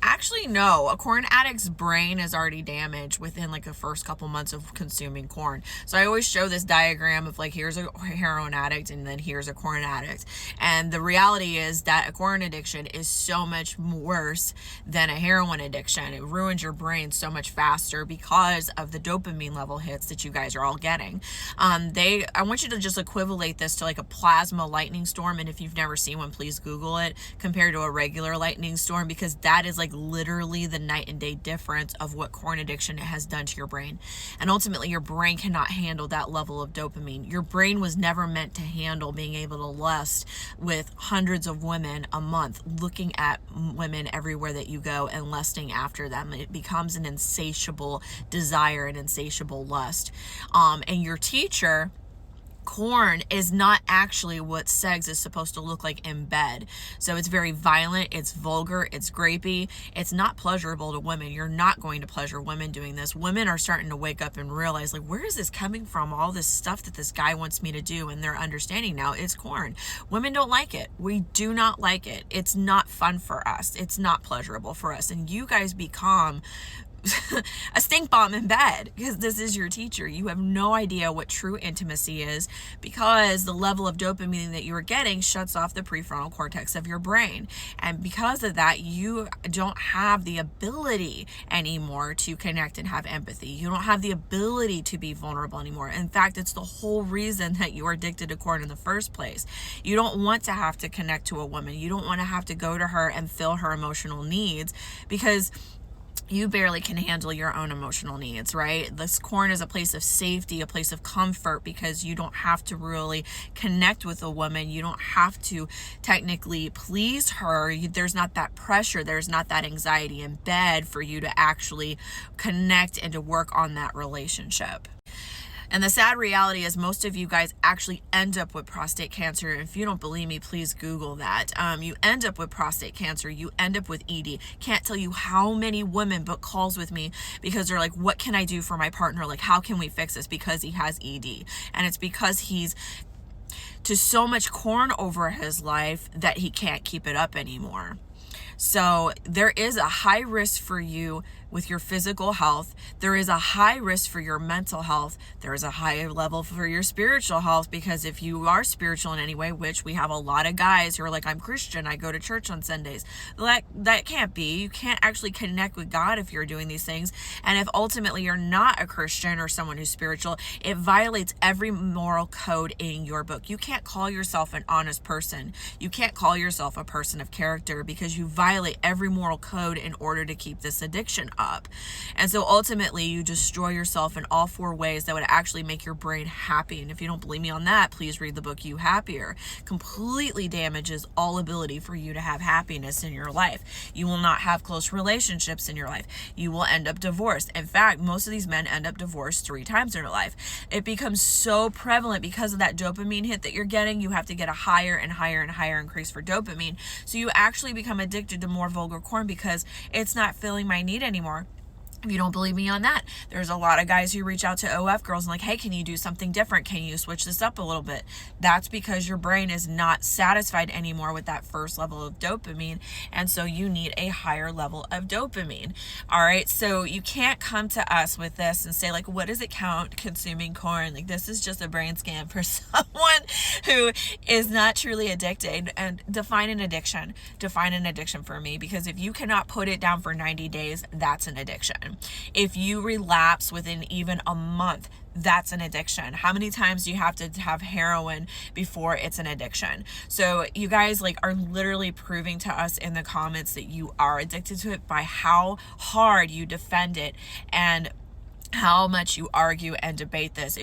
Actually, no. A corn addict's brain is already damaged within like the first couple months of consuming corn. So I always show this diagram of like, here's a heroin addict and then here's a corn addict. And the reality is that a corn addiction is so much worse than a heroin addiction. It ruins your brain so much faster because of the dopamine level hits that you guys are all getting. I want you to just equivalent this to like a plasma lightning storm. And if you've never seen one, please Google it compared to a regular lightning storm, because that is like literally the night and day difference of what corn addiction has done to your brain. And ultimately your brain cannot handle that level of dopamine. Your brain was never meant to handle being able to lust with hundreds of women a month, looking at women everywhere that you go and lusting after them. It becomes an insatiable desire, an insatiable lust. And your teacher, corn, is not actually what sex is supposed to look like in bed. So it's very violent, it's vulgar, it's grapey, it's not pleasurable to women. You're not going to pleasure women doing this. Women are starting to wake up and realize, like, where is this coming from? All this stuff that this guy wants me to do, and they're understanding now it's corn. Women don't like it. We do not like it. It's not fun for us. It's not pleasurable for us. And you guys become a stink bomb in bed because this is your teacher. You have no idea what true intimacy is because the level of dopamine that you are getting shuts off the prefrontal cortex of your brain. And because of that, you don't have the ability anymore to connect and have empathy. You don't have the ability to be vulnerable anymore. In fact, it's the whole reason that you are addicted to corn in the first place. You don't want to have to connect to a woman. You don't want to have to go to her and fill her emotional needs because you barely can handle your own emotional needs, right? This corn is a place of safety, a place of comfort, because you don't have to really connect with a woman. You don't have to technically please her. There's not that pressure. There's not that anxiety in bed for you to actually connect and to work on that relationship. And the sad reality is most of you guys actually end up with prostate cancer. If you don't believe me, please Google that. You end up with prostate cancer. You end up with ED. Can't tell you how many women book calls with me because they're like, what can I do for my partner? Like, how can we fix this? Because he has ED. And it's because he's to so much corn over his life that he can't keep it up anymore. So there is a high risk for you with your physical health. There is a high risk for your mental health. There is a high level for your spiritual health, because if you are spiritual in any way, which we have a lot of guys who are like, I'm Christian, I go to church on Sundays. That can't be. You can't actually connect with God if you're doing these things. And if ultimately you're not a Christian or someone who's spiritual, it violates every moral code in your book. You can't call yourself an honest person. You can't call yourself a person of character because you violate every moral code in order to keep this addiction up. And so ultimately you destroy yourself in all four ways that would actually make your brain happy. And if you don't believe me on that, please read the book You Happier. Completely damages all ability for you to have happiness in your life. You will not have close relationships in your life. You will end up divorced. In fact, most of these men end up divorced 3 times in their life. It becomes so prevalent because of that dopamine hit that you're getting. You have to get a higher and higher and higher increase for dopamine. So you actually become addicted to more vulgar corn because it's not filling my need anymore. If you don't believe me on that, there's a lot of guys who reach out to OF girls and like, hey, can you do something different? Can you switch this up a little bit? That's because your brain is not satisfied anymore with that first level of dopamine. And so you need a higher level of dopamine. All right. So you can't come to us with this and say like, what does it count consuming corn? Like, this is just a brain scam for someone who is not truly addicted. And define an addiction for me, because if you cannot put it down for 90 days, that's an addiction. If you relapse within even a month, that's an addiction. How many times do you have to have heroin before it's an addiction? So you guys like are literally proving to us in the comments that you are addicted to it by how hard you defend it and how much you argue and debate this.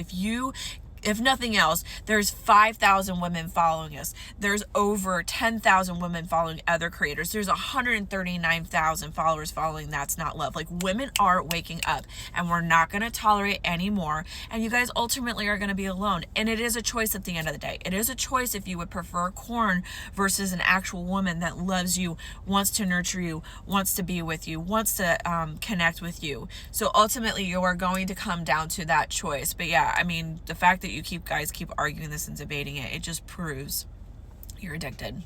If nothing else, there's 5,000 women following us. There's over 10,000 women following other creators. There's 139,000 followers following That's Not Love. Like, women are waking up, and we're not going to tolerate anymore. And you guys ultimately are going to be alone. And it is a choice at the end of the day. It is a choice if you would prefer corn versus an actual woman that loves you, wants to nurture you, wants to be with you, wants to connect with you. So ultimately, you are going to come down to that choice. But yeah, I mean, the fact that you guys keep arguing this and debating it, it just proves you're addicted.